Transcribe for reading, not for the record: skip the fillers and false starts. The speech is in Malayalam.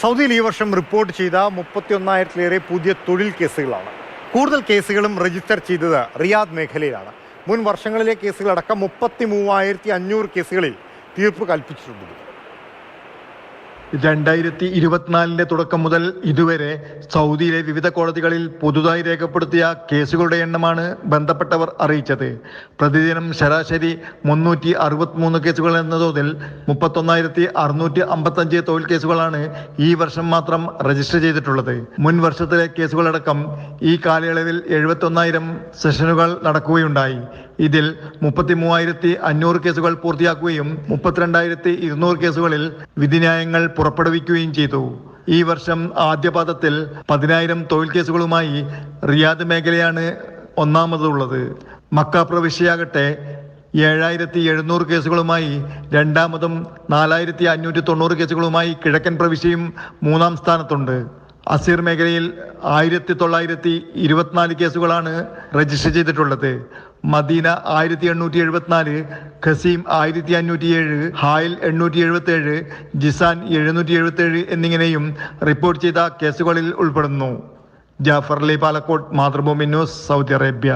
സൗദിയിൽ ഈ വർഷം റിപ്പോർട്ട് ചെയ്ത 31,000-ലേറെ പുതിയ തൊഴിൽ കേസുകളാണ്. കൂടുതൽ കേസുകളും രജിസ്റ്റർ ചെയ്തത് റിയാദ് മേഖലയിലാണ്. മുൻ വർഷങ്ങളിലെ കേസുകളടക്കം 33,500 കേസുകളിൽ തീർപ്പ് കൽപ്പിച്ചിട്ടുണ്ട്. 2024 തുടക്കം മുതൽ ഇതുവരെ സൗദിയിലെ വിവിധ കോടതികളിൽ പുതുതായി രേഖപ്പെടുത്തിയ കേസുകളുടെ എണ്ണമാണ് ബന്ധപ്പെട്ടവർ അറിയിച്ചത്. പ്രതിദിനം ശരാശരി 363 കേസുകൾ എന്ന തോതിൽ 31,655 തൊഴിൽ കേസുകളാണ് ഈ വർഷം മാത്രം രജിസ്റ്റർ ചെയ്തിട്ടുള്ളത്. മുൻ വർഷത്തിലെ കേസുകളടക്കം ഈ കാലയളവിൽ 71,000 സെഷനുകൾ നടക്കുകയുണ്ടായി. ഇതിൽ 33,500 കേസുകൾ പൂർത്തിയാക്കുകയും 32,200 കേസുകളിൽ വിധിന്യായങ്ങൾ പുറപ്പെടുവിക്കുകയും ചെയ്തു. ഈ വർഷം ആദ്യപാദത്തിൽ 10,000 തൊഴിൽ കേസുകളുമായി റിയാദ് മേഖലയാണ് ഒന്നാമതുള്ളത്. മക്ക പ്രവിശ്യയാകട്ടെ 7,700 കേസുകളുമായി രണ്ടാമതും 4,590 കേസുകളുമായി കിഴക്കൻ പ്രവിശ്യയും മൂന്നാം സ്ഥാനത്തുണ്ട്. അസീർ മേഖലയിൽ 1,924 കേസുകളാണ് രജിസ്റ്റർ ചെയ്തിട്ടുള്ളത്. മദീന 1,874, ഖസീം 1,507, ഹായിൽ 877, ജിസാൻ 777 എന്നിങ്ങനെയും റിപ്പോർട്ട് ചെയ്ത കേസുകളിൽ ഉൾപ്പെടുന്നു. Jafar Ali, Palakkode, Mathrubhumi news, Saudi Arabia.